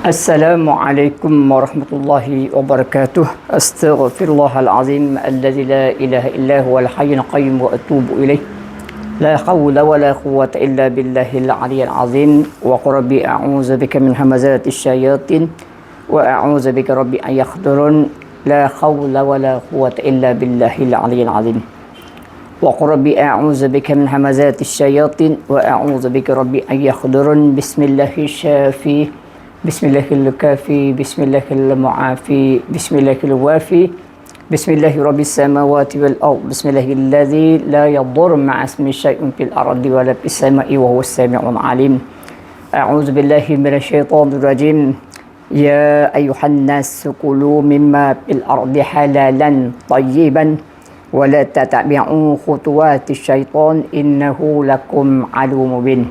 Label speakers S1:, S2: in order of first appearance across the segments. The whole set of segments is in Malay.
S1: Assalamualaikum warahmatullahi wabarakatuh. Astaghfirullahalazim alladzi la ilaha illa huwal hayyul qayyum wa atubu ilaih. La haula wala quwwata illa billahil aliyyil azim. Wa qul rabbi a'udzu bika min hamazatis syayatin wa a'udzu bika rabbi an yahdurun. La haula wala quwwata illa billahil aliyyil azim. Wa qul rabbi a'udzu bika min hamazatis syayatin wa a'udzu bika rabbi an yahdurun. Bismillahirrahmanirrahim. Bismillahirrahmanirrahim. Bismillahirrahmanirrahim. Bismillahirrahmanirrahim. Bismillahirabbil samawati wal ard. Bismillahilladzi la yadurru ma'a ismihi syai'un fil ardi wa la fis sama'i wa huwas sami'ul 'alim. A'udzu billahi minasyaitonir rajim. Ya ayyuhan nas kulu mimma fil ardi halalan tayyiban wa la tattabi'u khutuwatis syaitan innahu lakum 'aduwwun mubin.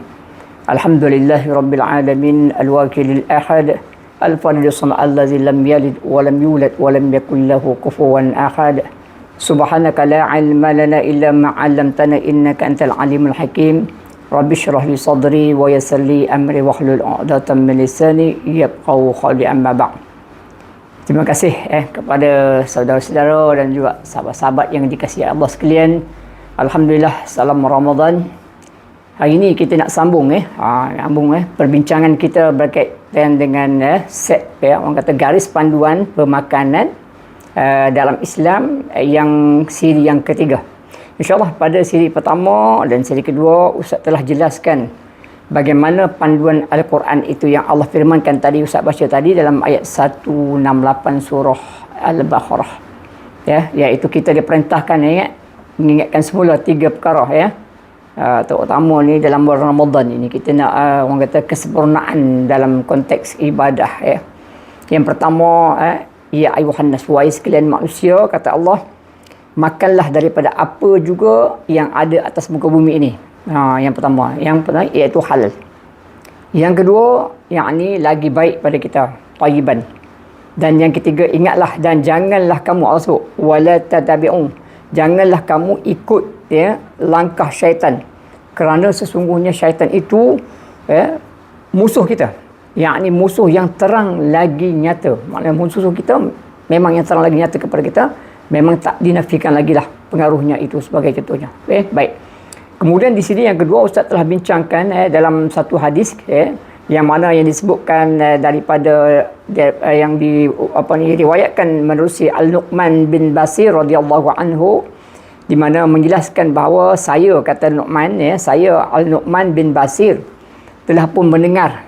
S1: Alhamdulillahi Rabbil Alamin Al-Wakilil Ahad Al-Fadil Samad Allazi lam yalid wa lam yulad wa lam yakul lahu kufuwan ahad. Subhanaka la ilma lana illa ma 'allamtana innaka antal alimul hakim. Rabbi shrah li sadri wa yassir li amri wahlul 'uqdatam min lisani yafqahu qawli amma ba'd. Terima kasih kepada saudara-saudara dan juga sahabat-sahabat yang dikasihi Allah sekalian. Alhamdulillah, salam Ramadan. Hari ini kita nak sambung perbincangan kita berkaitan dengan set orang kata garis panduan pemakanan dalam Islam yang siri yang ketiga. InsyaAllah pada siri pertama dan siri kedua Ustaz telah jelaskan bagaimana panduan Al-Quran itu yang Allah firmankan tadi, Ustaz baca tadi dalam ayat 168 surah Al-Baqarah, iaitu kita diperintahkan mengingatkan semula 3 perkara terutama ni dalam bulan Ramadan ini kita nak orang kata kesempurnaan dalam konteks ibadah. Yang pertama, ya ayuhan nas, wahai sekalian manusia, kata Allah, makanlah daripada apa juga yang ada atas muka bumi ini. Yang pertama iaitu halal. Yang kedua, yakni lagi baik pada kita, tayyiban. Dan yang ketiga, ingatlah dan janganlah kamu wala tatabi'un, janganlah kamu ikut langkah syaitan, kerana sesungguhnya syaitan itu musuh kita, yakni musuh yang terang lagi nyata. Maknanya musuh kita memang yang terang lagi nyata kepada kita, memang tak dinafikan lagi lah pengaruhnya itu sebagai contohnya. Baik. Kemudian di sini yang kedua, Ustaz telah bincangkan dalam satu hadis yang mana yang disebutkan daripada yang diriwayatkan menerusi Al-Nu'man bin Bashir radhiyallahu anhu, di mana menjelaskan bahawa saya, kata Nu'man, saya Al-Nu'man bin Bashir telah pun mendengar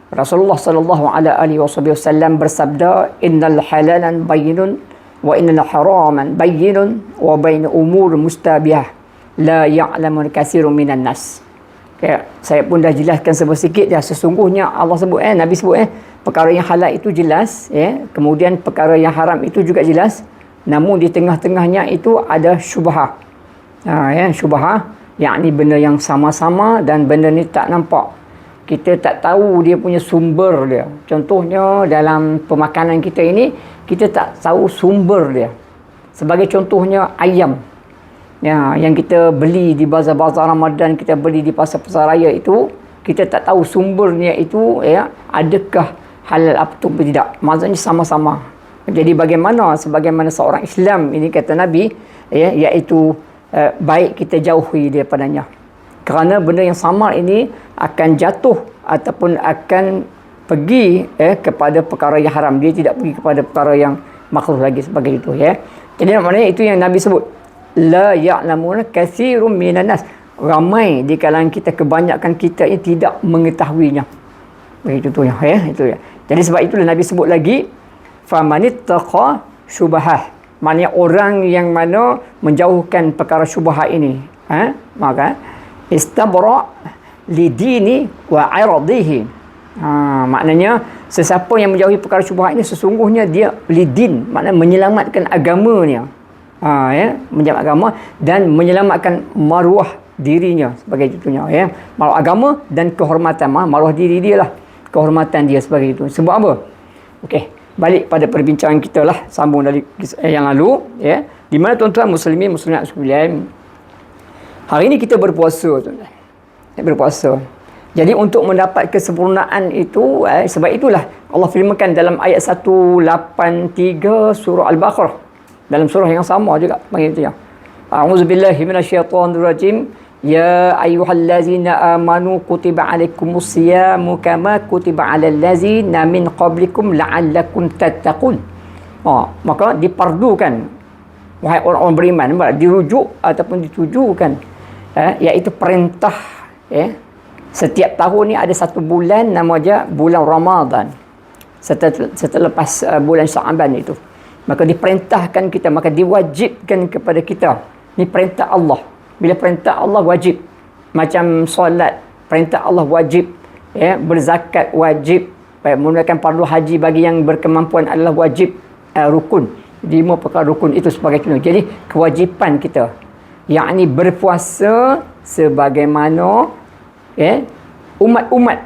S1: Rasulullah sallallahu alaihi wasallam bersabda, innal halalan bayyinun wa innal haraman bayyinun wa bain umur mustabihah la ya'lamu katsirun minan nas. Saya pun dah jelaskan sedikit sesungguhnya Allah sebut Nabi sebut perkara yang halal itu jelas, kemudian perkara yang haram itu juga jelas, namun di tengah-tengahnya itu ada syubhah. Syubhah yakni benda yang sama-sama dan benda ni tak nampak, kita tak tahu dia punya sumber dia. Contohnya dalam pemakanan kita ini, kita tak tahu sumber dia. Sebagai contohnya ayam yang kita beli di bazar-bazar Ramadan, kita beli di pasar-pasar raya itu, kita tak tahu sumbernya itu adakah halal atau tidak. Maksudnya sama-sama. Jadi sebagaimana seorang Islam ini, kata Nabi, iaitu baik kita jauhi daripadanya, kerana benda yang sama ini akan jatuh ataupun akan pergi kepada perkara yang haram, dia tidak pergi kepada perkara yang makruh lagi sebagai itu. Jadi maknanya itu yang Nabi sebut, la ya'lamuna katsirun minan nas, ramai di kalangan kita, kebanyakan kita ini tidak mengetahuinya. Begitu tu itu ya. Jadi sebab itulah Nabi sebut lagi, famanittaqa syubahah, maknanya orang yang mana menjauhkan perkara syubhat ini, maka istabra lidini wa iradihi. Maknanya sesiapa yang menjauhi perkara syubhat ini, sesungguhnya dia lidin, maknanya menyelamatkan agamanya, menyelamatkan agama dan menyelamatkan maruah dirinya sebagai contohnya, maruah agama dan kehormatan, maruah diri dia lah, kehormatan dia sebagai itu. Sebab apa? Okey, balik pada perbincangan kita lah, sambung dari yang lalu, di mana tuan-tuan muslimin muslimat sekalian, hari ini kita berpuasa, tuan-tuan. Berpuasa. Jadi untuk mendapat kesempurnaan itu, sebab itulah Allah firmankan dalam ayat 183 surah Al-Baqarah, dalam surah yang sama juga panggil itu ya. A'udzubillahi minasyaitonirrajim. Ya ayyuhallazina amanu kutiba alaikumus siyamu kama kutiba alal ladzina min qablikum la'allakum tattaqun. Maka dipardukan wahai orang-orang beriman, dirujuk ataupun ditujukan, iaitu perintah, setiap tahun ni ada satu bulan nama dia bulan Ramadan. Setelah lepas bulan Sya'ban itu, maka diperintahkan kita, maka diwajibkan kepada kita. Ni perintah Allah. Bila perintah Allah wajib, macam solat, perintah Allah wajib, berzakat wajib, menggunakan fardu haji bagi yang berkemampuan adalah wajib, rukun. 5 perkara rukun itu sebagai contoh. Jadi kewajipan kita, yakni berpuasa sebagaimana umat-umat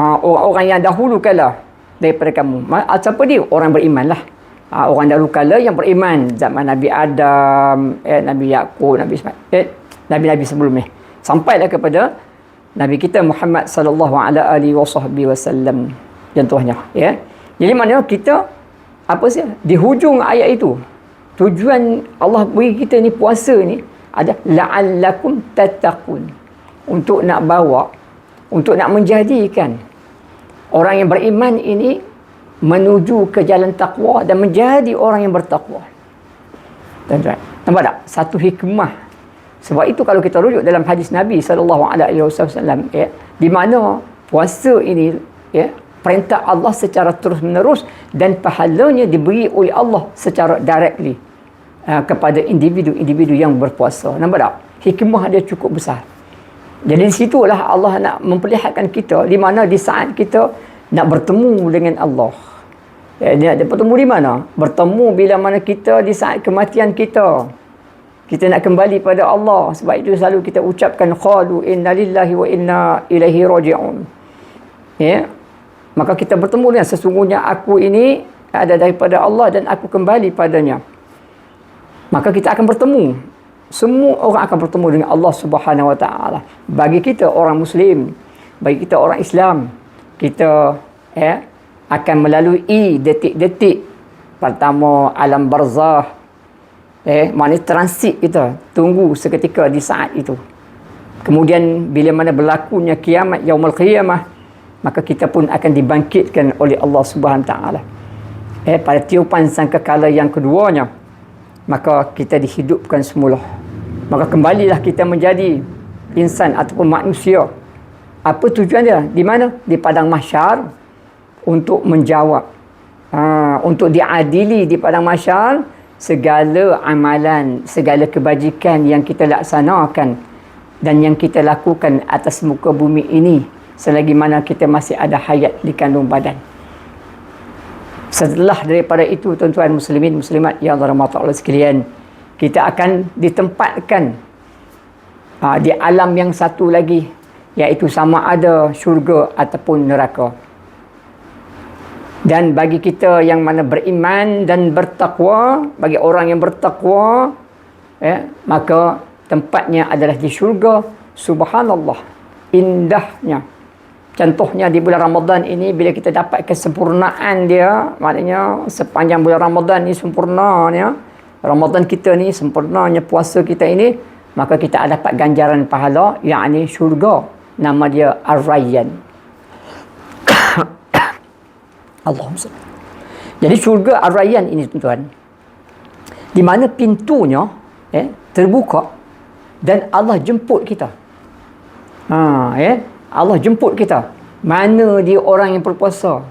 S1: orang-orang yang dahulu kala daripada kamu. Siapa dia? Orang beriman lah. Orang dahulu kala yang beriman, zaman Nabi Adam, Nabi Yaqub, Nabi Ismail, Nabi-Nabi sebelum ni, sampailah kepada Nabi kita Muhammad sallallahu alaihi wasallam contohnya, Jadi maknanya kita apa sih di hujung ayat itu, tujuan Allah beri kita ni puasa ni ada la'allakum tattaqun, untuk nak bawa, untuk nak menjadikan orang yang beriman ini menuju ke jalan takwa dan menjadi orang yang bertakwa. Tuan-tuan, nampak tak? Satu hikmah. Sebab itu kalau kita rujuk dalam hadis Nabi SAW, di mana puasa ini, perintah Allah secara terus-menerus dan pahalanya diberi oleh Allah secara directly kepada individu-individu yang berpuasa. Nampak tak? Hikmah dia cukup besar. Jadi di situlah Allah nak memperlihatkan kita, di mana di saat kita nak bertemu dengan Allah. Dia bertemu di mana? Bertemu bila mana kita di saat kematian kita. Kita nak kembali pada Allah. Sebab itu selalu kita ucapkan qalu inna lillahi wa inna ilaihi raji'un. Maka kita bertemu dengan sesungguhnya aku ini ada daripada Allah dan aku kembali padanya. Maka kita akan bertemu. Semua orang akan bertemu dengan Allah Subhanahu wa taala. Bagi kita orang Muslim, bagi kita orang Islam, kita akan melalui detik-detik pertama alam barzah. Maknanya transit kita, tunggu seketika di saat itu. Kemudian bila mana berlakunya kiamat, yaumul qiyamah, maka kita pun akan dibangkitkan oleh Allah Subhanahu taala. Pada tiupan sangkakala yang keduanya, maka kita dihidupkan semula. Maka kembalilah kita menjadi insan ataupun manusia. Apa tujuan dia? Di mana? Di padang mahsyar, untuk menjawab, untuk diadili di padang mahsyar segala amalan, segala kebajikan yang kita laksanakan dan yang kita lakukan atas muka bumi ini selagi mana kita masih ada hayat di kandung badan. Setelah daripada itu, tuan-tuan muslimin muslimat yang dirahmati Allah sekalian, kita akan ditempatkan di alam yang satu lagi, iaitu sama ada syurga ataupun neraka. Dan bagi kita yang mana beriman dan bertakwa, bagi orang yang bertakwa, maka tempatnya adalah di syurga. Subhanallah, indahnya. Contohnya di bulan Ramadan ini, bila kita dapat kesempurnaan dia, maknanya sepanjang bulan Ramadan ni sempurnanya, Ramadan kita ni sempurnanya, puasa kita ini, maka kita dapat ganjaran pahala, yakni syurga. Nama dia Ar-Rayyan. Allahumma salli. Jadi syurga Ar-Rayyan ini, tuan-tuan, di mana pintunya terbuka dan Allah jemput kita. Allah jemput kita. Mana dia orang yang berpuasa?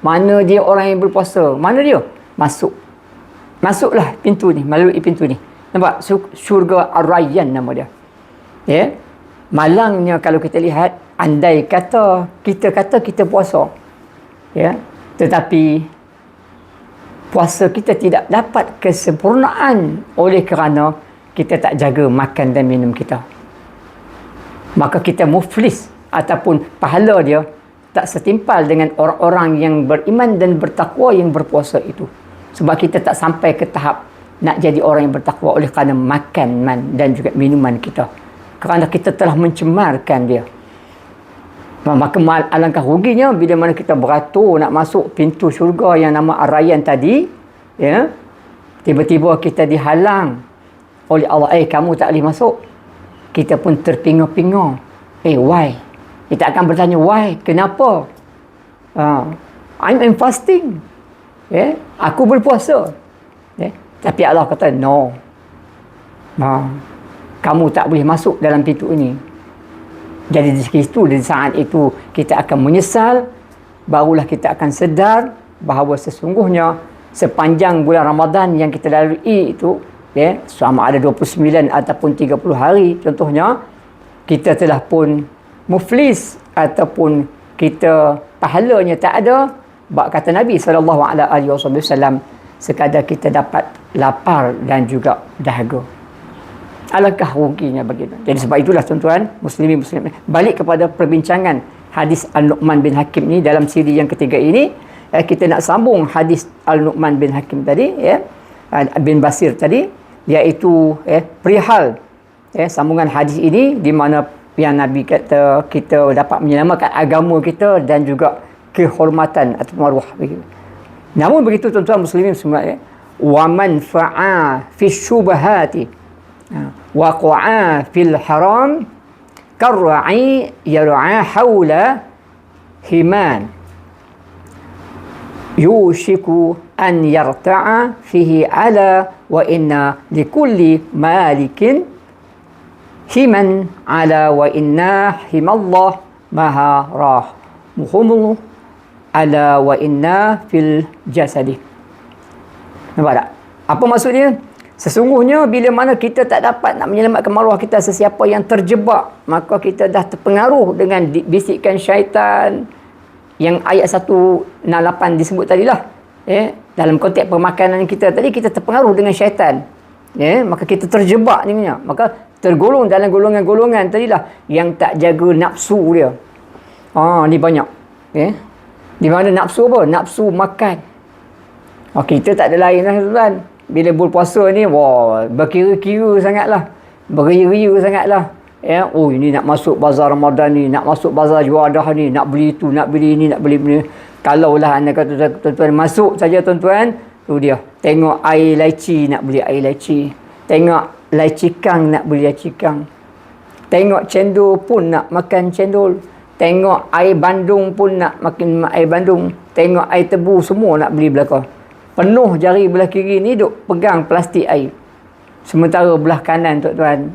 S1: Mana dia orang yang berpuasa? Mana dia? Masuklah pintu ni, melalui pintu ni. Nampak? Syurga Ar-Rayyan nama dia. Malangnya kalau kita lihat, andai kata kita puasa, tetapi puasa kita tidak dapat kesempurnaan oleh kerana kita tak jaga makan dan minum kita, maka kita muflis ataupun pahala dia tak setimpal dengan orang-orang yang beriman dan bertakwa yang berpuasa itu. Sebab kita tak sampai ke tahap nak jadi orang yang bertakwa oleh kerana makan dan juga minuman kita, kerana kita telah mencemarkan dia. Maka alangkah ruginya bila mana kita beratur nak masuk pintu syurga yang nama Ar-Rayyan tadi, ya, tiba-tiba kita dihalang oleh Allah, kamu tak boleh masuk. Kita pun terpinga-pinga. Why? Kita akan bertanya, why? Kenapa? I'm fasting. Aku berpuasa. Tapi Allah kata, no. Kamu tak boleh masuk dalam pintu ini. Jadi di saat itu kita akan menyesal, barulah kita akan sedar bahawa sesungguhnya sepanjang bulan Ramadan yang kita lalui itu, selama ada 29 ataupun 30 hari contohnya, kita telah pun muflis ataupun kita pahalanya tak ada. Bab kata Nabi SAW, sekadar kita dapat lapar dan juga dahaga. Alangkah ruginya baginda. Jadi sebab itulah tuan-tuan, muslimin, balik kepada perbincangan hadis Al-Nu'man bin Hakim ni dalam siri yang ketiga ini, kita nak sambung hadis Al-Nu'man bin Hakim tadi, bin Basir tadi, iaitu perihal sambungan hadis ini di mana yang Nabi kata kita dapat menyelamatkan agama kita dan juga kehormatan atau maruah begitu. Namun begitu tuan-tuan muslimin semua, wa man fa'a fi syubhati waqa'a fil haram karra'i yar'a hawla himan yushiku an yarta'a fihi ala wa inna likulli malikin himan ala wa inna himallah maha rahmuhumullah ala wa inna fil jasadi. Nampak tak? Apa maksudnya? Sesungguhnya bila mana kita tak dapat nak menyelamatkan maruah kita, sesiapa yang terjebak, maka kita dah terpengaruh dengan bisikan syaitan yang ayat 168 disebut tadilah. Dalam konteks pemakanan kita tadi, kita terpengaruh dengan syaitan. Maka kita terjebak ni. Maka tergolong dalam golongan-golongan tadilah yang tak jaga nafsu dia. Ni banyak. Di mana nafsu apa? Nafsu makan. Kita tak ada lain lah tuan. Bila berpuasa ni, berkira-kira sangatlah. Beria-ria sangatlah. Ini nak masuk bazar Ramadan ni, nak masuk bazar juadah ni, nak beli tu, nak beli ni, nak beli ni. Kalaulah anda kata tuan-tuan masuk saja tuan-tuan, tu dia. Tengok air laici, nak beli air laici. Tengok laici kang, nak beli laici kang. Tengok cendol pun nak makan cendol. Tengok air bandung pun nak makan air bandung. Tengok air tebu, semua nak beli belakang. Penuh jari belah kiri ni duk pegang plastik air. Sementara belah kanan tuan-tuan,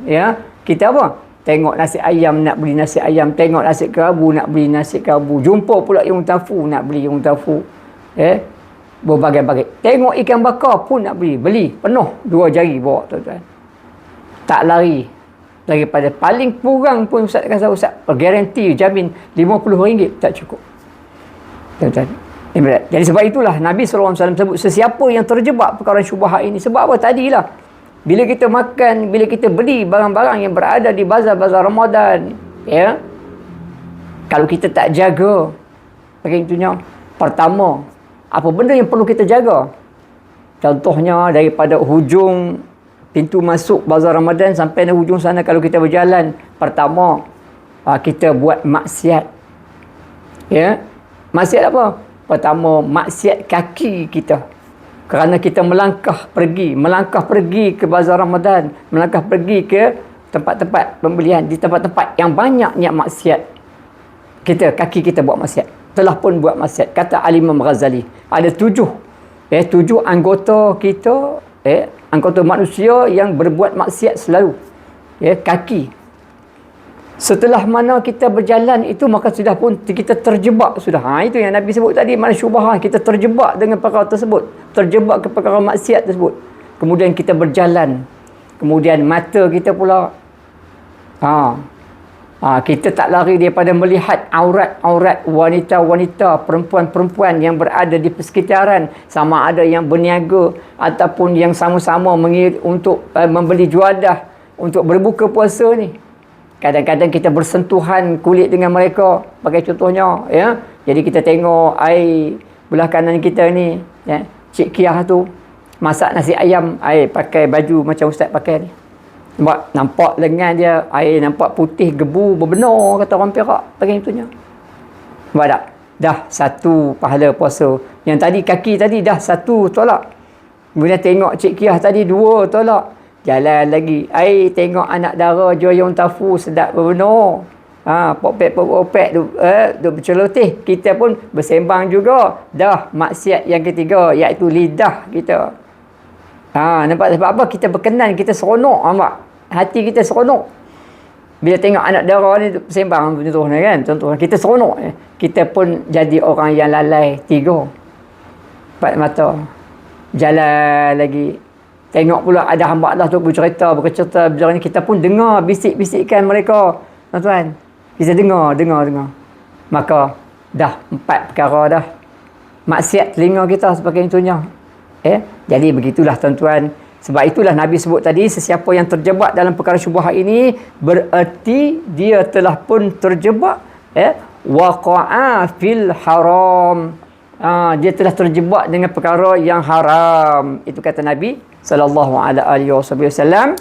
S1: kita apa? Tengok nasi ayam, nak beli nasi ayam. Tengok nasi kerabu, nak beli nasi kerabu. Jumpa pula yung tafu, nak beli yung tafu. Berbagai-bagai. Tengok ikan bakar pun nak beli. Beli, penuh. 2 jari bawa tuan-tuan. Tak lari. Daripada paling kurang pun Ustaz kata, Ustaz garanti, jamin RM50 tak cukup. Tuan-tuan. Jadi sebab itulah Nabi SAW sebut, sesiapa yang terjebak perkara syubhat ini. Sebab apa? Tadilah, bila kita makan, bila kita beli barang-barang yang berada di bazar-bazar Ramadan, kalau kita tak jaga, begitunya, pertama, apa benda yang perlu kita jaga? Contohnya daripada hujung pintu masuk bazar Ramadan sampai ke hujung sana, kalau kita berjalan, pertama, kita buat maksiat. Maksiat apa? Pertama, maksiat kaki kita. Kerana kita melangkah pergi ke bazar Ramadan, melangkah pergi ke tempat-tempat pembelian, di tempat-tempat yang banyaknya maksiat. Kaki kita buat maksiat. Telah pun buat maksiat. Kata Al-Imam Ghazali, ada 7 anggota kita, anggota manusia yang berbuat maksiat selalu. Kaki. Setelah mana kita berjalan itu, maka sudah pun kita terjebak sudah. Itu yang Nabi sebut tadi, mana syubhat, kita terjebak dengan perkara tersebut, terjebak ke perkara maksiat tersebut. Kemudian kita berjalan, kemudian mata kita pula, kita tak lari daripada melihat aurat-aurat wanita-wanita, perempuan-perempuan yang berada di persekitaran, sama ada yang berniaga ataupun yang sama-sama untuk membeli juadah untuk berbuka puasa ni. Kadang-kadang kita bersentuhan kulit dengan mereka, bagi contohnya, Jadi kita tengok air belah kanan kita ni, Cik Kiah tu masak nasi ayam, air pakai baju macam Ustaz pakai ni. Nampak lengan dia, air nampak putih, gebu, berbenar, kata orang Perak, bagi contohnya. Nampak tak? Dah satu pahala puasa. Yang tadi kaki tadi dah satu tolak. Kemudian tengok Cik Kiah tadi 2 tolak. Jalan lagi. Tengok anak dara Joyong Tafu sedap benar. Popek duk berceloteh. Kita pun bersembang juga. Dah maksiat yang ketiga, iaitu lidah kita. Nampak sebab apa? Kita berkenan, kita seronok. Nampak? Hati kita seronok. Bila tengok anak dara ni bersembang contohnya kan. Contohnya kita seronok. Kita pun jadi orang yang lalai 3. 4 mata. Jalan lagi. Tengok pula ada hamba Allah tu bercerita bercerita ni, kita pun dengar bisik-bisikkan mereka. Tuan-tuan, kita dengar. Maka dah 4 perkara dah. Maksiat telinga kita sebagainya. Jadi begitulah tuan-tuan. Sebab itulah Nabi sebut tadi, sesiapa yang terjebak dalam perkara syubhat ini bererti dia telah pun terjebak waqa'a fil haram. Dia telah terjebak dengan perkara yang haram. Itu kata Nabi sallallahu alaihi wasallam.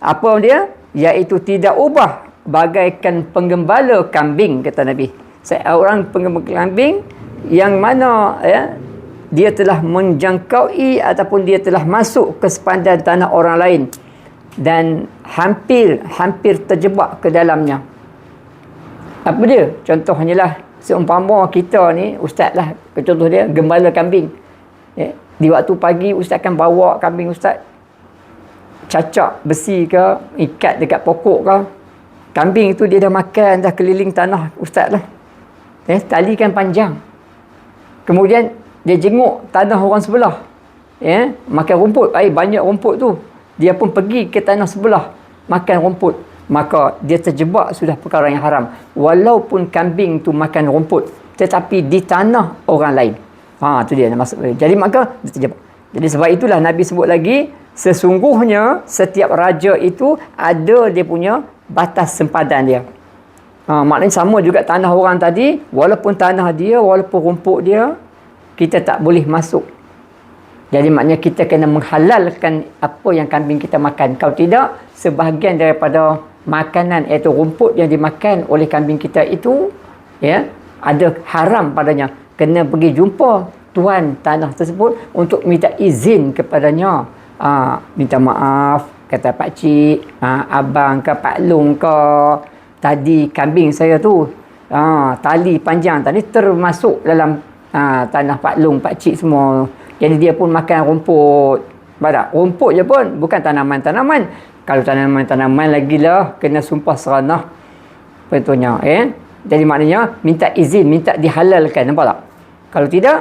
S1: Apa dia? Iaitu tidak ubah bagaikan penggembala kambing, kata Nabi. Seorang penggembala kambing yang mana dia telah menjangkaui ataupun dia telah masuk ke sepandan tanah orang lain dan hampir terjebak ke dalamnya. Apa dia? Contohnya lah, seumpama kita ni, ustaz lah, contoh dia gembala kambing. Di waktu pagi ustaz akan bawa kambing ustaz, cacak besi ke, ikat dekat pokok ke. Kambing itu dia dah makan dah keliling tanah ustaz lah. Tali kan panjang. Kemudian dia jenguk tanah orang sebelah. Makan rumput. Banyak rumput tu. Dia pun pergi ke tanah sebelah makan rumput. Maka dia terjebak sudah perkara yang haram. Walaupun kambing tu makan rumput, tetapi di tanah orang lain. Tu dia maksud. Jadi maka dia terjebak. Jadi sebab itulah Nabi sebut lagi, sesungguhnya setiap raja itu ada dia punya batas sempadan dia. Maknanya sama juga tanah orang tadi, walaupun tanah dia, walaupun rumput dia, kita tak boleh masuk. Jadi maknanya kita kena menghalalkan apa yang kambing kita makan. Kalau tidak, sebahagian daripada makanan iaitu rumput yang dimakan oleh kambing kita itu ada haram padanya. Kena pergi jumpa tuan tanah tersebut untuk minta izin kepadanya. Minta maaf, kata pakcik, abang ke Pak Long ke, tadi kambing saya tu tali panjang tadi termasuk dalam tanah Pak Long, pakcik semua. Jadi dia pun makan rumput. Badak rumput je pun, bukan tanaman-tanaman. Kalau tanaman-tanaman lagilah kena sumpah seranah contohnya. Jadi maknanya minta izin, minta dihalalkan. Nampak tak? Kalau tidak,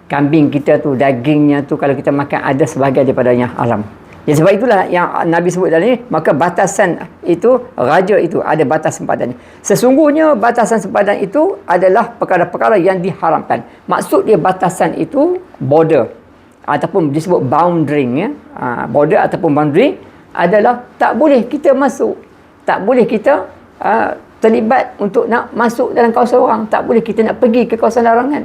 S1: kambing kita tu, dagingnya tu kalau kita makan ada sebahagian daripadanya haram. Jadi sebab itulah yang Nabi sebut tadi, maka batasan itu, raja itu ada batas sempadannya. Sesungguhnya batasan sempadan itu adalah perkara-perkara yang diharamkan. Maksud dia batasan itu border ataupun disebut boundary. Border ataupun boundary adalah tak boleh kita masuk, tak boleh kita terlibat untuk nak masuk dalam kawasan orang, tak boleh kita nak pergi ke kawasan larangan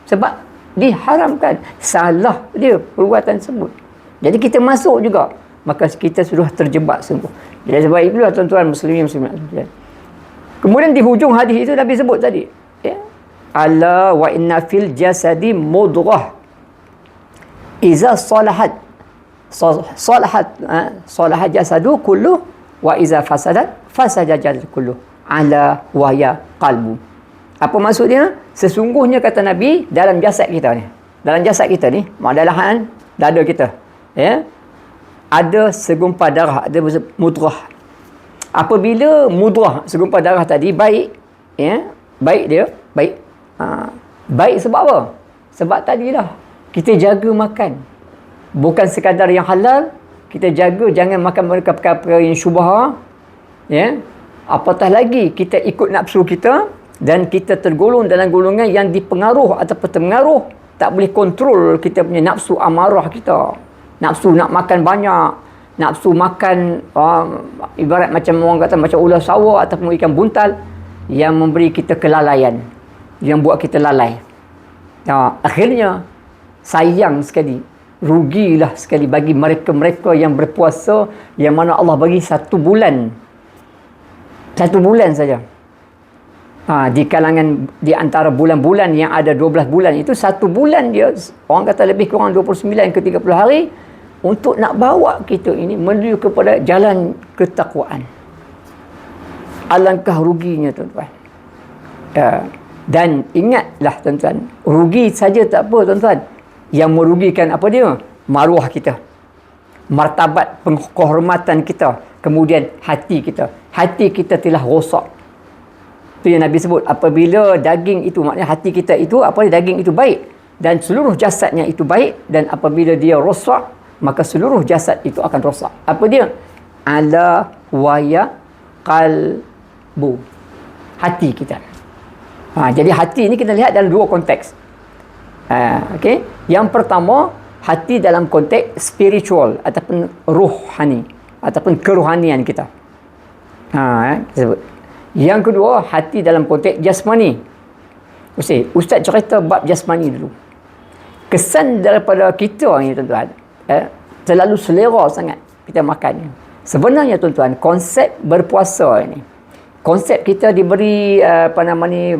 S1: sebab diharamkan. Salah dia perbuatan tersebut. Jadi kita masuk juga, maka kita sudah terjebak sungguh. Jadi sebab itulah tuan-tuan muslimin muslimat. Kemudian di hujung hadis itu Nabi sebut tadi, ala wa inna fil jasadi mudghah iza salahat jasadu kullu wa iza fasadat fasada jasadu kullu ala wa ya qalbu. Apa maksudnya? Sesungguhnya kata Nabi, dalam jasad kita ni, dalam dada kita, ada segumpal darah, ada mudrah. Apabila mudrah, segumpal darah tadi baik, baik sebab apa? Sebab tadilah kita jaga makan, bukan sekadar yang halal. Kita jaga jangan makan mereka perkara yang syubha, apatah lagi kita ikut nafsu kita dan kita tergolong dalam golongan yang dipengaruh ataupun terpengaruh, tak boleh kontrol kita punya nafsu amarah kita. Nafsu nak makan banyak, nafsu makan ibarat macam orang kata macam ular sawah ataupun ikan buntal yang memberi kita kelalaian, yang buat kita lalai. Akhirnya sayang sekali, rugilah sekali bagi mereka-mereka yang berpuasa, yang mana Allah bagi 1 bulan. 1 bulan saja. Di kalangan, di antara bulan-bulan yang ada 12 bulan itu, satu bulan dia orang kata lebih kurang 29 ke 30 hari untuk nak bawa kita ini menuju kepada jalan ketakwaan. Alangkah ruginya tuan-tuan. Dan ingatlah tuan-tuan, rugi saja tak apa tuan-tuan. Yang merugikan apa dia? Maruah kita, martabat penghormatan kita, kemudian hati kita. Hati kita telah rosak. Itu yang Nabi sebut, apabila daging itu, maknanya hati kita itu, daging itu baik dan seluruh jasadnya itu baik, dan apabila dia rosak, maka seluruh jasad itu akan rosak. Apa dia? Ala waya qalbu, hati kita. Jadi hati ini kita lihat dalam dua konteks. Okey. Yang pertama, hati dalam konteks spiritual ataupun rohani ataupun kerohanian kita. Sebut. Yang kedua, hati dalam konteks jasmani. Ustaz cerita bab jasmani dulu. Kesan daripada kita ni tuan-tuan, terlalu selera sangat kita makan. Sebenarnya tuan-tuan, konsep berpuasa ini, konsep kita diberi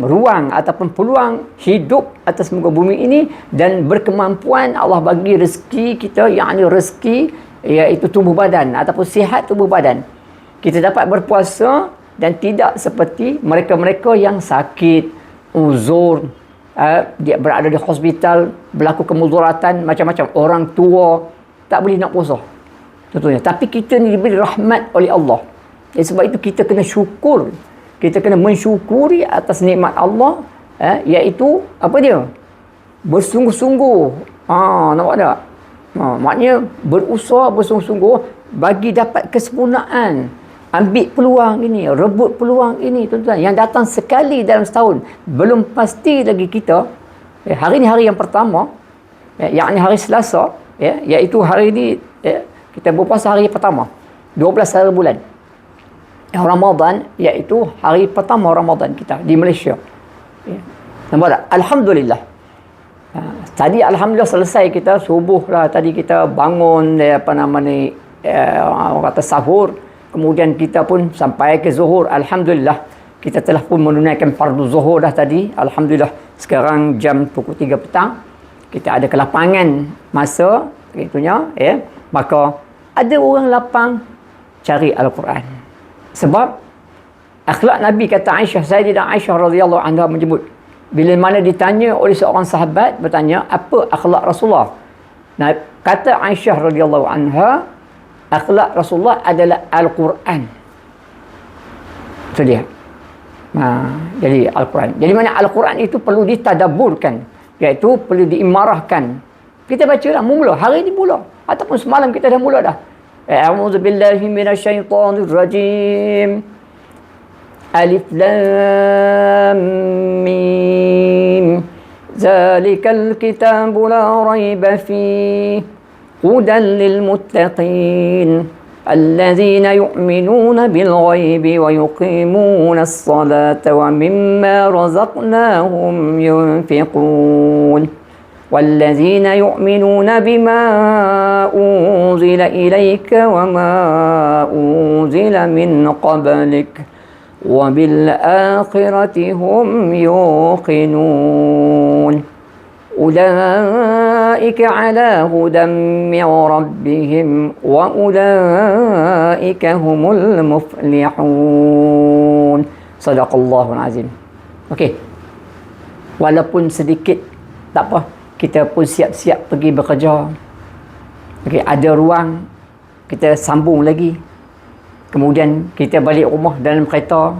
S1: ruang ataupun peluang hidup atas muka bumi ini dan berkemampuan Allah bagi rezeki kita, yakni rezeki iaitu tubuh badan ataupun sihat tubuh badan. Kita dapat berpuasa dan tidak seperti mereka-mereka yang sakit, uzur, dia berada di hospital, berlaku kemudaratan macam-macam, orang tua tak boleh nak puasa tentunya. Tapi kita ni diberi rahmat oleh Allah. Sebab itu kita kena syukur, kita kena mensyukuri atas nikmat Allah, iaitu apa dia? Bersungguh-sungguh. Nampak tak? Maknanya berusaha bersungguh-sungguh bagi dapat kesempurnaan. Ambil peluang ini, rebut peluang ini tuan-tuan, yang datang sekali dalam setahun. Belum pasti lagi kita, hari ni hari yang pertama, yakni hari Selasa, iaitu hari ini kita berpuasa hari pertama 12 hari bulan Ramadan, iaitu hari pertama Ramadan kita di Malaysia. Nampak tak? Alhamdulillah. Tadi Alhamdulillah selesai kita subuh lah. Tadi kita bangun, orang kata sahur. Kemudian kita pun sampai ke zuhur. Alhamdulillah. Kita telah pun menunaikan fardu zuhur dah tadi. Alhamdulillah. Sekarang jam pukul 3 petang. Kita ada kelapangan masa. Itunya. Maka ada orang lapang cari Al-Quran. Sebab akhlak Nabi, kata Aisyah, Sayyidah Aisyah radhiyallahu anha menyebut, bila mana ditanya oleh seorang sahabat, bertanya, apa akhlak Rasulullah? Nah, kata Aisyah radhiyallahu anha, akhlak Rasulullah adalah Al-Quran. Itu dia. Jadi Al-Quran. Jadi mana Al-Quran itu perlu ditadaburkan, iaitu perlu diimarahkan. Kita baca lah, mula. Hari ini mula. Ataupun semalam kita dah mula dah. A'udzu billahi minasyaitonir rajim. Alif Lam Mim. Zalikal kitabu la raiba fihi. Hudan lil muttaqin. الذين يؤمنون بالغيب ويقيمون الصلاة ومما رزقناهم ينفقون والذين يؤمنون بما أنزل إليك وما أنزل من قبلك وبالآخرة هم يوقنون أولئك على هدى من ربهم وأولئك هم المفلحون. صدق الله العظيم. Okey. Walaupun sedikit tak apa, kita pun siap-siap pergi bekerja. Okey, ada ruang kita sambung lagi. Kemudian kita balik rumah dalam kereta,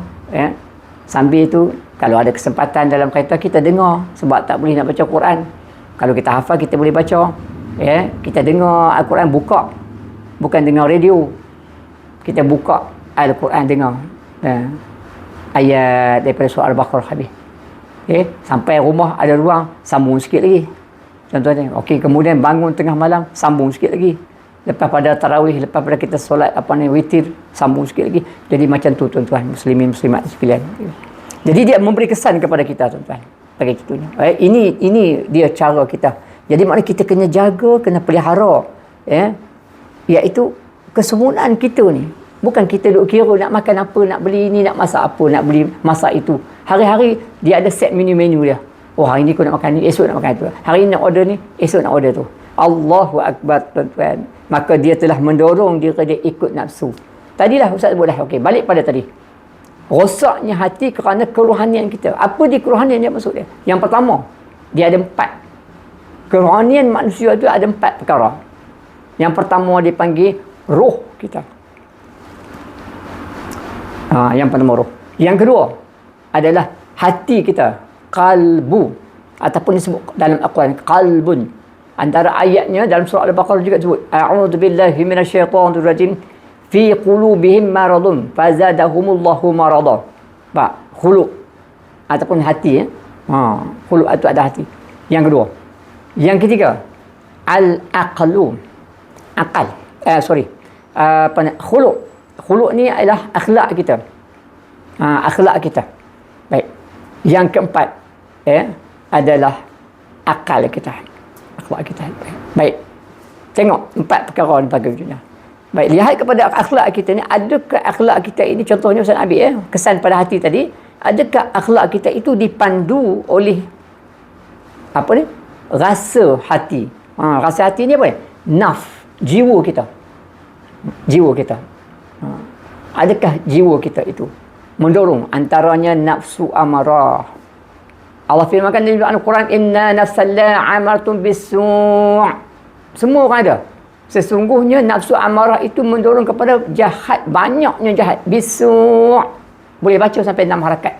S1: sambil tu kalau ada kesempatan dalam kereta kita dengar, sebab tak boleh nak baca Quran. Kalau kita hafal kita boleh baca. Kita dengar Al-Quran, buka. Bukan dengar radio. Kita buka Al-Quran, dengar. Ayat daripada surah Al-Baqarah habis. Sampai rumah ada ruang, sambung sikit lagi. Contohnya. Okey, kemudian bangun tengah malam, sambung sikit lagi. Lepas pada tarawih, lepas pada kita solat witir, sambung sikit lagi. Jadi macam tu tuan-tuan, muslimin muslimat sekalian. Jadi dia memberi kesan kepada kita tuan-tuan. Bagi gitunya. Ini dia cara kita. Jadi maknanya kita kena jaga, kena pelihara, iaitu kesempurnaan kita ni. Bukan kita duk kira nak makan apa, nak beli ini, nak masak apa, nak beli masak itu. Hari-hari dia ada set menu-menu dia. Oh, hari ni aku nak makan ni, esok nak makan tu. Hari ni nak order ni, esok nak order tu. Allahu Akbar, tuan-tuan. Maka dia telah mendorong dia ikut nafsu. Tadilah Ustaz sebut dah. Okey, balik pada tadi. Rosaknya hati kerana kerohanian kita. Apa di kerohanian dia maksud dia? Yang pertama, dia ada 4. Kerohanian manusia itu ada 4 perkara. Yang pertama dipanggil roh kita. Yang pertama roh. Yang kedua adalah hati kita, qalbu, ataupun disebut dalam Al-Quran qalbun. Antara ayatnya dalam surah Al-Baqarah juga disebut a'udzubillahi minasyaitonirrajim fi qulubihim maradun fazadahumullahu marada. Pak, khuluq ataupun hati khuluq itu ada hati. Yang kedua. Yang ketiga, al-aqlu. Akal. Khuluq. Khuluq ni adalah akhlak kita. Akhlak kita. Baik. Yang keempat adalah akal kita. Akhlak kita. Baik. Tengok 4 perkara ni bagi dunia. Baik, lihat kepada akhlak kita ni, adakah akhlak kita ini, contohnya Ustaz ambil kesan pada hati tadi, adakah akhlak kita itu dipandu oleh apa ni? Rasa hati. Rasa hati ni apa? Naf, jiwa kita. Jiwa kita. Adakah jiwa kita itu mendorong? Antaranya nafsu amarah. Allah firmankan dalam Al-Quran, inna nafsal la'amartum bis-su'. Semua orang ada. Sesungguhnya nafsu amarah itu mendorong kepada jahat, banyaknya jahat. Bis-su'. Boleh baca sampai 6 harakat.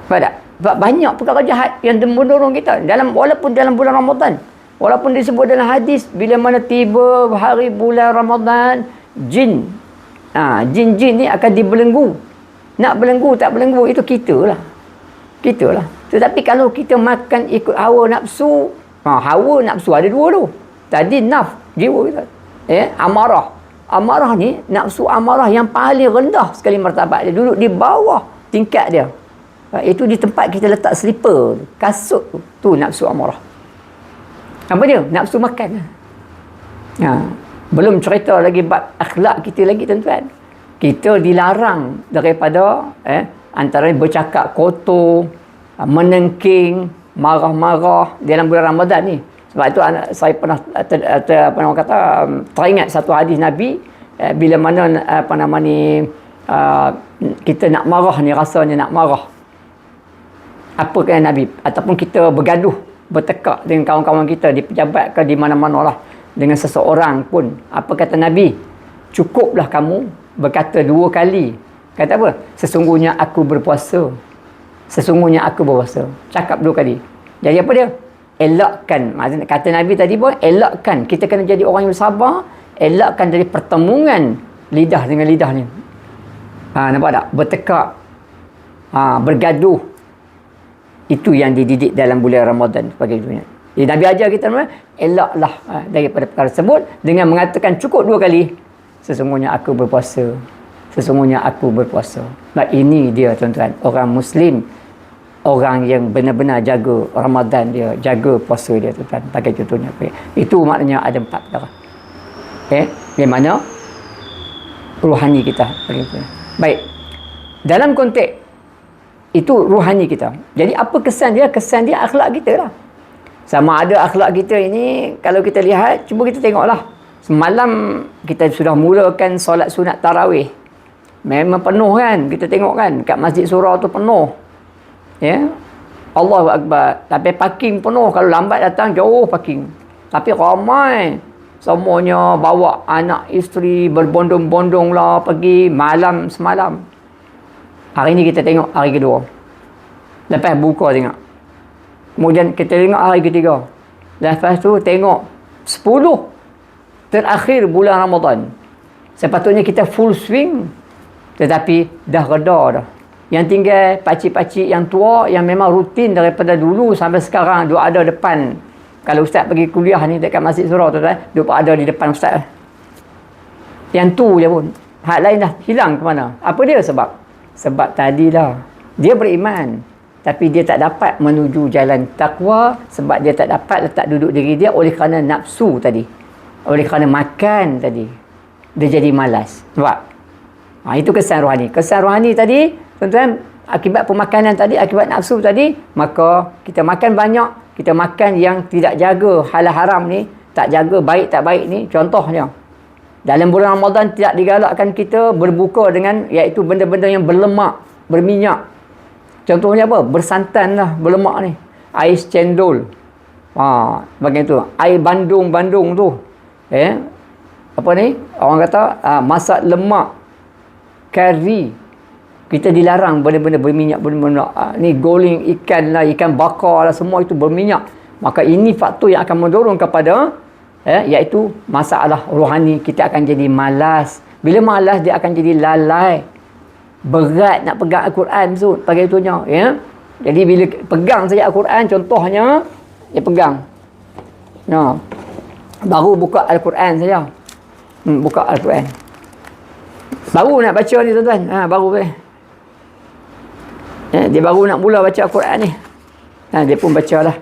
S1: Faham tak? Banyak perkara jahat yang mendorong kita walaupun dalam bulan Ramadan. Walaupun disebut dalam hadis, bila mana tiba hari bulan Ramadan, jin ni akan dibelenggu. Nak belenggu tak belenggu itu kita lah. Tetapi kalau kita makan ikut hawa nafsu, hawa nafsu ada 2 tu. Tadi naf, jiwa kita. Amarah ni, nafsu amarah yang paling rendah sekali martabat dia, duduk di bawah tingkat dia. Itu di tempat kita letak slipper, kasut tu nafsu amarah. Apa dia? Nafsu makan. Belum cerita lagi bab akhlak kita lagi, tuan-tuan. Kita dilarang daripada antara bercakap kotor, menengking, marah-marah dalam bulan Ramadan ni. Sebab itu saya pernah teringat satu hadis Nabi, bila mana kita nak marah ni, rasanya nak marah. Apa kata Nabi? Ataupun kita bergaduh, bertekak dengan kawan-kawan kita di pejabat ke di mana-mana lah, dengan seseorang pun. Apa kata Nabi? Cukuplah kamu berkata 2 kali. Kata apa? Sesungguhnya aku berpuasa. Sesungguhnya aku berpuasa. Cakap 2 kali. Jadi apa dia? Elakkan. Maksudnya kata Nabi tadi pun, elakkan. Kita kena jadi orang yang sabar. Elakkan dari pertemuan lidah dengan lidah ni. Nampak tak? Bertekak. Bergaduh. Itu yang dididik dalam bulan Ramadan sebagai dunia. Jadi Nabi ajar kita, elaklah daripada perkara tersebut dengan mengatakan cukup 2 kali. Sesungguhnya aku berpuasa. Sesungguhnya aku berpuasa. Nah, ini dia, tuan-tuan. Orang Muslim, orang yang benar-benar jaga Ramadan dia, jaga puasa dia, tuan-tuan. Bagi contohnya. Itu maknanya ada 4 perkara. Di mana rohani kita. Baik. Dalam konteks itu rohani kita. Jadi apa kesan dia? Kesan dia akhlak kita lah. Sama ada akhlak kita ini, kalau kita lihat, cuba kita tengoklah. Semalam kita sudah mulakan solat sunat tarawih. Memang penuh kan? Kita tengok kan? Kat Masjid Surau tu penuh. Allahu Akbar. Tapi parking penuh. Kalau lambat datang, jauh parking. Tapi ramai. Semuanya bawa anak isteri, berbondong-bondong lah pergi malam semalam. Hari ni kita tengok hari kedua. Lepas buka tengok. Kemudian kita tengok hari ketiga. Lepas tu tengok 10 terakhir bulan Ramadan. Sepatutnya kita full swing. Tetapi dah reda dah. Yang tinggal pakcik-pakcik yang tua yang memang rutin daripada dulu sampai sekarang duk ada depan. Kalau ustaz pergi kuliah ni dekat Masjid Surau tu, duk ada di depan ustaz. Yang tu je pun. Hak lain dah hilang ke mana? Apa dia sebab? Sebab tadilah dia beriman, tapi dia tak dapat menuju jalan takwa sebab dia tak dapat letak duduk diri dia oleh kerana nafsu tadi, oleh kerana makan tadi. dia jadi malas. Nampak? Itu kesan rohani. Kesan rohani tadi, tuan-tuan, akibat pemakanan tadi, akibat nafsu tadi, maka kita makan banyak, kita makan yang tidak jaga halal haram ni, tak jaga baik tak baik ni. Contohnya, dalam bulan Ramadan tidak digalakkan kita berbuka dengan iaitu benda-benda yang berlemak, berminyak. Contohnya apa? Bersantan lah berlemak ni. Ais cendol. Bagian tu. Air bandung tu. Apa ni? Orang kata masak lemak, kari. Kita dilarang benda-benda berminyak, benda-benda ni goreng ikan lah, ikan bakar lah, semua itu berminyak. Maka ini faktor yang akan mendorong kepada iaitu masalah rohani. Kita akan jadi malas. Bila malas, dia akan jadi lalai. Berat nak pegang Al-Quran tu. Bagi itunya. Jadi bila pegang saja Al-Quran, contohnya, dia pegang. Baru buka Al-Quran saja. Buka Al-Quran. Baru nak baca ni tuan-tuan. Baru dia baru nak mula baca Al-Quran ni. Dia pun bacalah.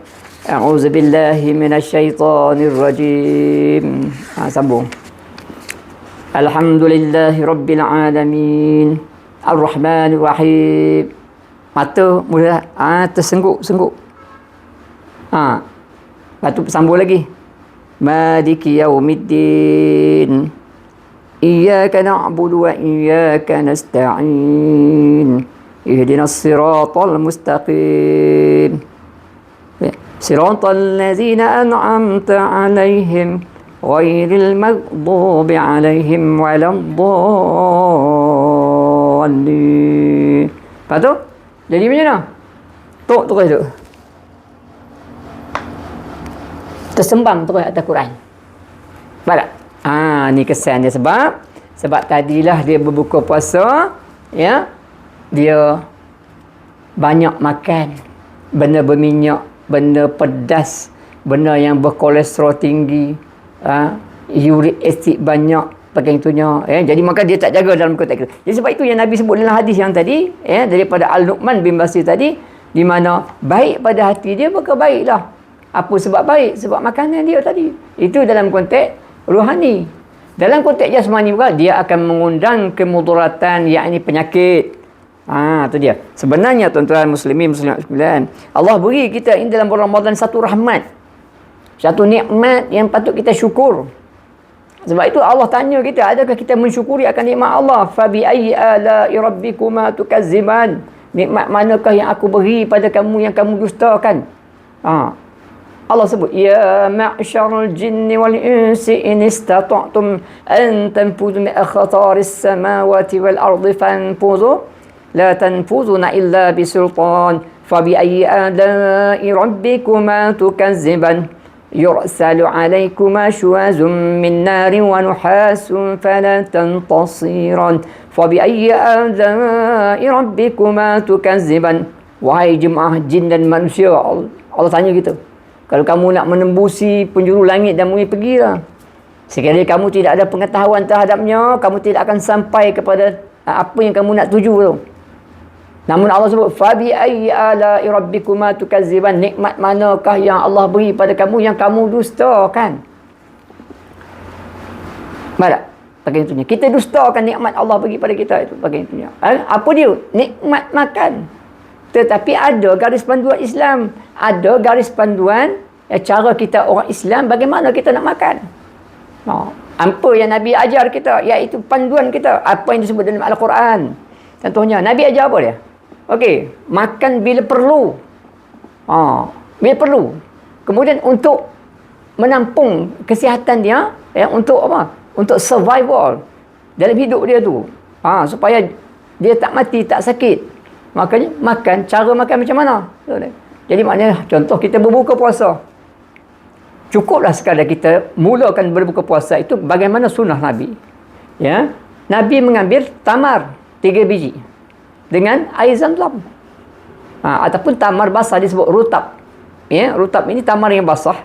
S1: A'udzubillahi minasyaitanirrajim. Sambung. Alhamdulillahi rabbil alamin. Ar-Rahmanir Rahim. Mata mula tersengguk-sengguk. Lepas tu sambung lagi. Maliki yaumiddin. Iyyaka na'budu wa iyyaka nasta'in. Ihdinas siratal mustaqim. Siratal ladzina an'amta 'alaihim ghairil maghdubi 'alaihim waladdallin. Lepas tu jadi macam mana? Tok terus tu. Tersembang terus atas Quran. Nampak tak? Ni kesan dia sebab tadilah dia berbuka puasa, dia banyak makan benda berminyak, benda pedas, benda yang berkolesterol tinggi, uric acid banyak, pakai itunya. Jadi maka dia tak jaga dalam konteks itu. Jadi sebab itu yang Nabi sebut dalam hadis yang tadi, daripada Al-Nu'man bin Bashir tadi, di mana baik pada hati dia, maka baiklah. Apa sebab baik? Sebab makanan dia tadi. Itu dalam konteks rohani. Dalam konteks jasmani juga, dia akan mengundang kemudaratan, yakni penyakit. Itu dia. Sebenarnya tuan-tuan muslimin muslimat sekalian, Allah beri kita ini dalam bulan Ramadan satu rahmat. Satu nikmat yang patut kita syukur. Sebab itu Allah tanya kita, adakah kita mensyukuri akan nikmat Allah? Fabi ayyi ala'i rabbikuma tukazziban. Nikmat manakah yang aku beri pada kamu yang kamu dustakan? Allah sebut, ya ma'syarul jinni wal insi in istata'tum an tanfuzu min akhtaris samawati wal ardi fanfuzu la tanfuzuna illa bisultan. Fabi ayyi ala'i rabbikuma tukazziban. يرسل عليكما شواظ من نار ونحاس فلا تنتصران فبأي آلاء ربكما تكذبان. Wahai jemaah jin dan manusia, Allah tanya kita, kalau kamu nak menembusi penjuru langit dan bumi, pergilah. Sekiranya kamu tidak ada pengetahuan terhadapnya, kamu tidak akan sampai kepada apa yang kamu nak tuju tu. Namun Allah sebut, fabi ayyi ala'i rabbikuma tukazziban. Nikmat manakah yang Allah beri pada kamu yang kamu dustakan? Mana? Bagian itunya. Kita dustakan nikmat Allah bagi pada kita itu. Bagian itunya. Apa dia? Nikmat makan. Tetapi ada garis panduan Islam. Ada garis panduan cara kita orang Islam bagaimana kita nak makan. Apa yang Nabi ajar kita, iaitu panduan kita. Apa yang disebut dalam Al-Quran. Contohnya, Nabi ajar apa dia? Okey, makan bila perlu. Bila perlu. Kemudian untuk menampung kesihatan dia, untuk apa? Untuk survival dalam hidup dia tu. Supaya dia tak mati, tak sakit. Makanya makan, cara makan macam mana? Jadi maknanya, contoh kita berbuka puasa. Cukuplah sekadar kita mulakan berbuka puasa itu bagaimana sunnah Nabi. Nabi mengambil tamar 3 biji dengan air zam-zam. Ataupun tamar basah disebut rutab. Rutab ini tamar yang basah.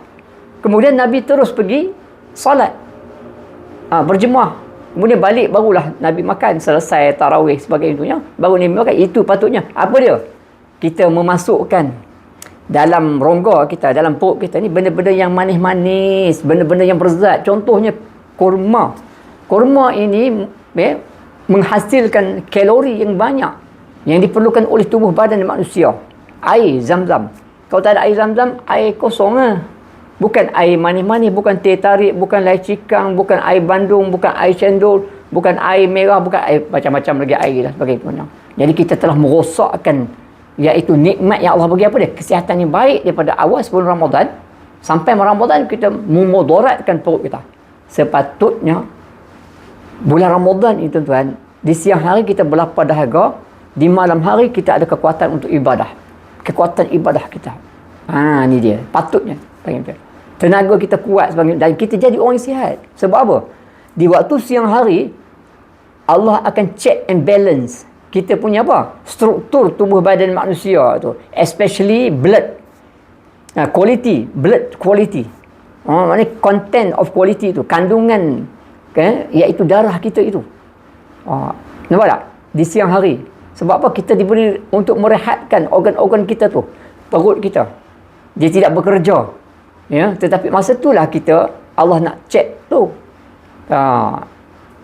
S1: Kemudian Nabi terus pergi solat. Berjemaah. Kemudian balik barulah Nabi makan. Selesai tarawih sebagainya. Baru Nabi makan. Itu patutnya. Apa dia? Kita memasukkan dalam rongga kita, dalam perut kita ni benda-benda yang manis-manis, benda-benda yang berzat. Contohnya kurma. Kurma ini menghasilkan kalori yang banyak yang diperlukan oleh tubuh badan manusia. Air Zam-Zam. Kalau tak ada air Zam-Zam, air kosong lah. Bukan air manis-manis, bukan teh tarik, bukan air cikang, bukan air bandung, bukan air cendol, bukan air merah, bukan air macam-macam lagi air dan sebagainya. Jadi kita telah merosakkan, iaitu nikmat yang Allah bagi apa dia? Kesihatan yang baik daripada awal sebelum Ramadan sampai Ramadan kita memudaratkan perut kita. Sepatutnya bulan Ramadan ini tuan-tuan, di siang hari kita berlapar dahaga, di malam hari kita ada kekuatan untuk ibadah. Kekuatan ibadah kita. Ni dia. Patutnya. Tenaga kita kuat dan kita jadi orang yang sihat. Sebab apa? Di waktu siang hari, Allah akan check and balance kita punya apa? Struktur tubuh badan manusia tu. Especially blood. Quality. Blood quality. Maknanya content of quality tu. Kandungan. Iaitu darah kita itu. Nampak tak? Di siang hari. Sebab apa? Kita diberi untuk merehatkan organ-organ kita tu. Perut kita. Dia tidak bekerja. Ya, tetapi masa itulah kita, Allah nak check tu.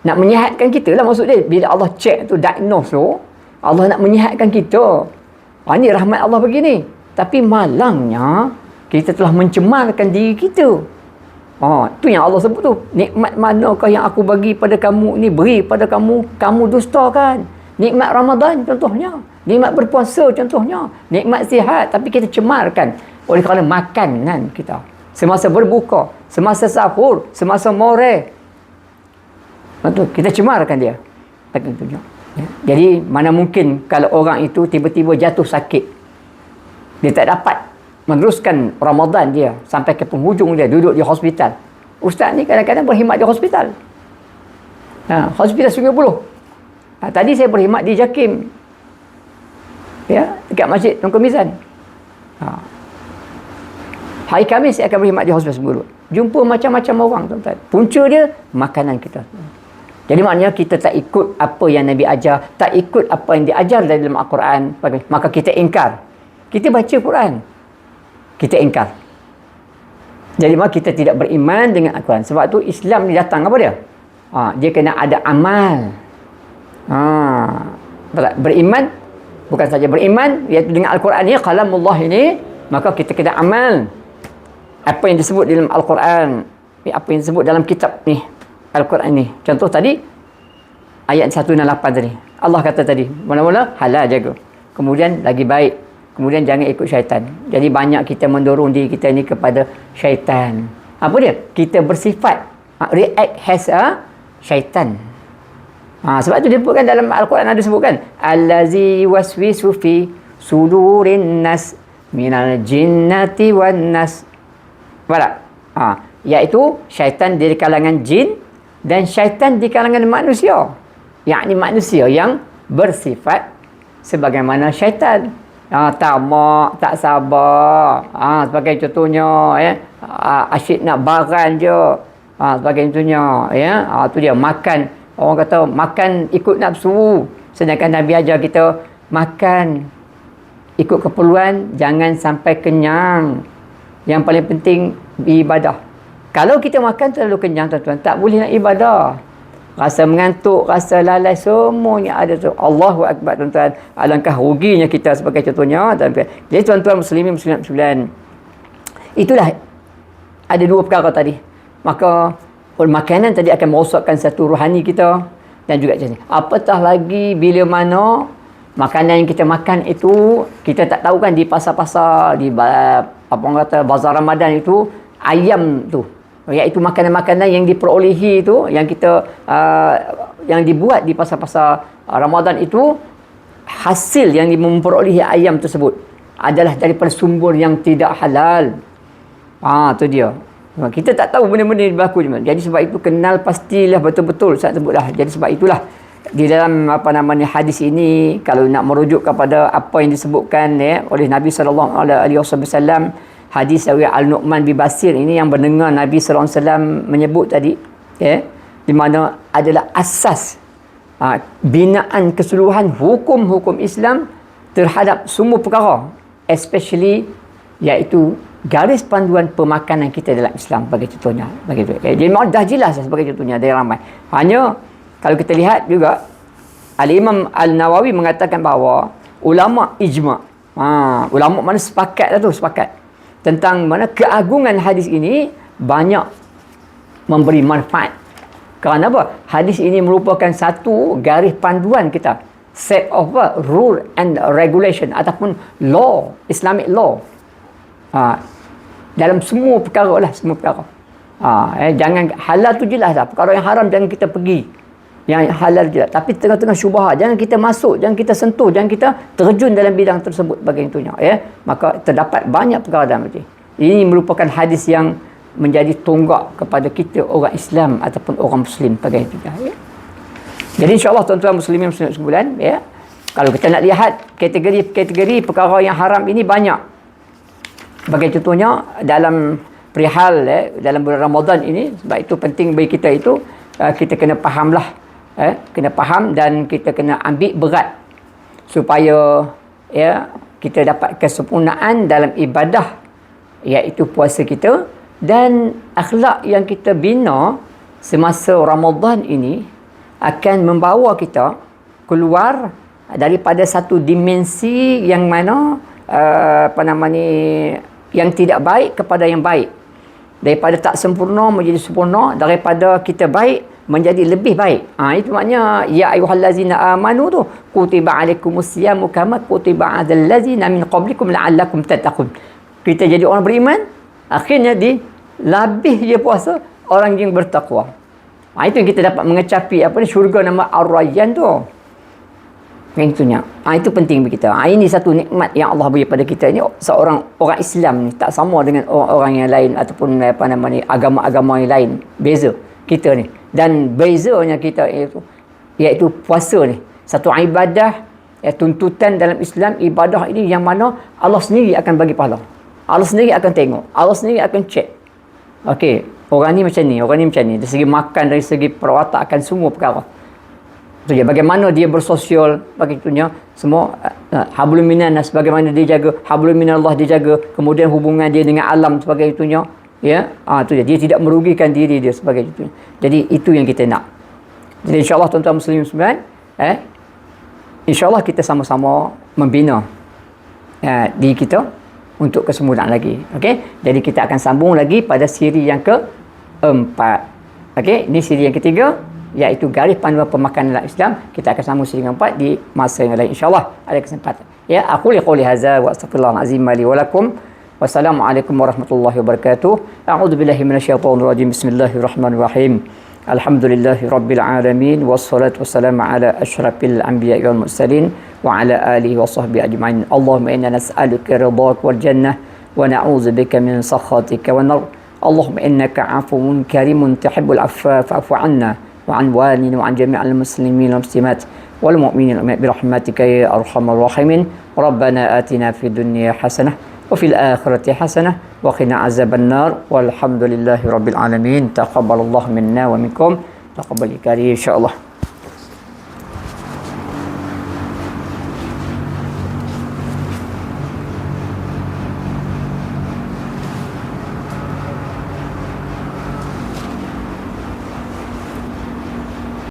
S1: Nak menyihatkan kita lah maksud dia. Bila Allah check tu, diagnose tu, Allah nak menyihatkan kita. Ini rahmat Allah begini. Tapi malangnya, kita telah mencemarkan diri kita. Tu yang Allah sebut tu. Nikmat manakah yang aku bagi pada kamu ni, beri pada kamu, kamu dustakan. Nikmat Ramadan contohnya. Nikmat berpuasa contohnya. Nikmat sihat. Tapi kita cemarkan oleh kerana makanan kita. Semasa berbuka, semasa sahur, semasa more. Kita cemarkan dia. Ya. Jadi mana mungkin kalau orang itu tiba-tiba jatuh sakit. Dia tak dapat meneruskan Ramadan dia sampai ke penghujung dia duduk di hospital. Ustaz ni kadang-kadang berkhidmat di hospital. Hospital Sungai Buloh. Tadi saya berkhidmat di JAKIM. Ya, dekat Masjid Tunku Mizan. Hari Khamis saya akan berkhidmat di hospital Sungai Buloh. Jumpa macam-macam orang, tuan-tuan. Punca dia makanan kita. Jadi maknanya kita tak ikut apa yang Nabi ajar, tak ikut apa yang diajar dalam Al-Quran, maka kita ingkar. Kita baca Quran, kita ingkar. Jadi maka kita tidak beriman dengan Al-Quran. Sebab tu Islam ni datang apa dia? Dia kena ada amal. Beriman, bukan saja beriman, iaitu dengan Al-Quran ni, kalamullah ini, maka kita kena amal. Apa yang disebut dalam Al-Quran, apa yang disebut dalam kitab ni, Al-Quran ni. Contoh tadi, ayat 168 tadi. Allah kata tadi, mula-mula halal jaga. Kemudian lagi baik. Kemudian jangan ikut syaitan. Jadi banyak kita mendorong diri kita ni kepada syaitan. Apa dia? Kita bersifat. React has a syaitan. Sebab tu dia sebutkan dalam Al-Quran ada sebutkan. Allazi waswisu fi sudurin nas minal jinnati wan nas. Nampak tak? Iaitu syaitan di kalangan jin dan syaitan di kalangan manusia. Yakni manusia yang bersifat sebagaimana syaitan. Tamak, tak sabar. Sebagai contohnya, asyik nak baran je. Sebagai contohnya, tu dia makan. Orang kata makan ikut nafsu. Sedangkan Nabi ajar kita makan ikut keperluan, jangan sampai kenyang. Yang paling penting ibadah. Kalau kita makan terlalu kenyang, tuan-tuan, tak boleh nak ibadah. Rasa mengantuk, rasa lalai, semuanya ada tu. Allahu Akbar, tuan-tuan. Alangkah ruginya kita sebagai contohnya. Jadi tuan-tuan muslimin, muslimat sekalian, itulah ada dua perkara tadi. Maka makanan tadi akan merosakkan satu rohani kita dan juga jenis. Apatah lagi bila mana makanan yang kita makan itu, kita tak tahu kan di pasar-pasar, di apa orang kata bazar Ramadan itu, ayam tu, iaitu makanan-makanan yang diperolehi itu, yang kita yang dibuat di pasar-pasar Ramadan itu, hasil yang memperolehi ayam tersebut adalah daripada sumber yang tidak halal. Tu dia. Kita tak tahu benda-benda yang berlaku. Jadi sebab itu kenal pastilah betul-betul saya sebutlah. Jadi sebab itulah di dalam hadis ini, kalau nak merujuk kepada apa yang disebutkan oleh Nabi SAW, hadis dari Al-Nu'man bin Bashir ini yang mendengar Nabi SAW menyebut tadi, di mana adalah asas binaan keseluruhan hukum-hukum Islam terhadap semua perkara, especially iaitu garis panduan pemakanan kita dalam Islam bagi contohnya. Begitu. Jadi dah jelas sebagai contohnya dari ramai. Hanya kalau kita lihat juga Al-Imam Al-Nawawi mengatakan bahawa ulama ijma'. Ulama mana sepakat tentang mana keagungan hadis ini banyak memberi manfaat. Kerana apa? Hadis ini merupakan satu garis panduan kita. Set of rule and regulation ataupun law, Islamic law. Dalam semua perkara lah, semua perkara. Jangan halal tu jelas lah. Perkara yang haram jangan kita pergi. Yang halal jelas. Tapi tengah-tengah syubhat, jangan kita masuk, jangan kita sentuh, jangan kita terjun dalam bidang tersebut bagainya. Maka terdapat banyak perkara dalam ini. Ini merupakan hadis yang menjadi tonggak kepada kita orang Islam ataupun orang Muslim bagainya. Jadi insya-Allah tuan-tuan muslimin sekalian, kalau kita nak lihat kategori perkara yang haram ini banyak. Bagi contohnya dalam perihal dalam bulan Ramadan ini, sebab itu penting bagi kita itu kita kena fahamlah, kena faham dan kita kena ambil berat supaya kita dapat kesempurnaan dalam ibadah, iaitu puasa kita, dan akhlak yang kita bina semasa Ramadan ini akan membawa kita keluar daripada satu dimensi yang mana yang tidak baik kepada yang baik, daripada tak sempurna menjadi sempurna, daripada kita baik menjadi lebih baik. Itu maknanya ya ayyuhallazina amanu tu kutiba alaikumus-siyamu kama kutiba 'alal ladzina min qablikum la'allakum tattaqun. Kita jadi orang beriman, akhirnya lebih je puasa orang yang bertakwa. Itu yang kita dapat mengecapi syurga nama Ar-Rayyan tu. Yang itunya. Itu penting bagi kita. Ini satu nikmat yang Allah beri pada kita. Ini seorang orang Islam ni tak sama dengan orang yang lain ataupun agama-agama yang lain. Beza kita ni. Dan bezanya kita iaitu puasa ni. Satu ibadah, tuntutan dalam Islam, ibadah ini yang mana Allah sendiri akan bagi pahala. Allah sendiri akan tengok. Allah sendiri akan cek. Okey, orang ni macam ni, orang ni macam ni. Dari segi makan, dari segi perwatakan, semua perkara. Itu je. Bagaimana dia bersosial, bagitunya semua hablum minannas, bagaimana dia jaga hablum minallah, dia jaga, kemudian hubungan dia dengan alam sebagai itunya, itu je. Dia tidak merugikan diri dia sebagai itu. Jadi itu yang kita nak. Jadi insya-Allah tuan-tuan muslimin sekalian, insya-Allah kita sama-sama membina diri kita untuk kesemudahan lagi. Okey, jadi kita akan sambung lagi pada siri yang keempat. Okey, ini siri yang ketiga, iaitu garis panduan pemakanan dalam Islam. Kita akan sambung siri yang keempat di masa yang lain, insya-Allah ada kesempatan. Aku qouli hadza wa astaghfirullahal azim li wa lakum. Wassalamualaikum warahmatullahi wabarakatuh. A'udzu billahi minasyaitonir rajim. Bismillahirrahmanirrahim. Alhamdulillahi rabbil alamin wassalatu wassalamu ala asyrafil anbiya'i wal mursalin wa ala alihi wa sahbihi ajma'in. Allahumma inna nas'aluka ridhaka wal jannah wa na'udzu bika min sakhatika wan nar. Allahumma innaka 'afuwun karimun tuhibbul 'afwa fa'fu 'anna wa 'an walidina wa 'an jami'il muslimin wal muslimat wal mu'minin bi rahmatika ya arhamar rahimin. Rabbana atina fid dunya hasanah wa fil akhirati hasanah wa qina azaban nar walhamdulillahi rabbil alamin. Taqabbalallahu minna wa minkum. Taqabbal karim insyaallah.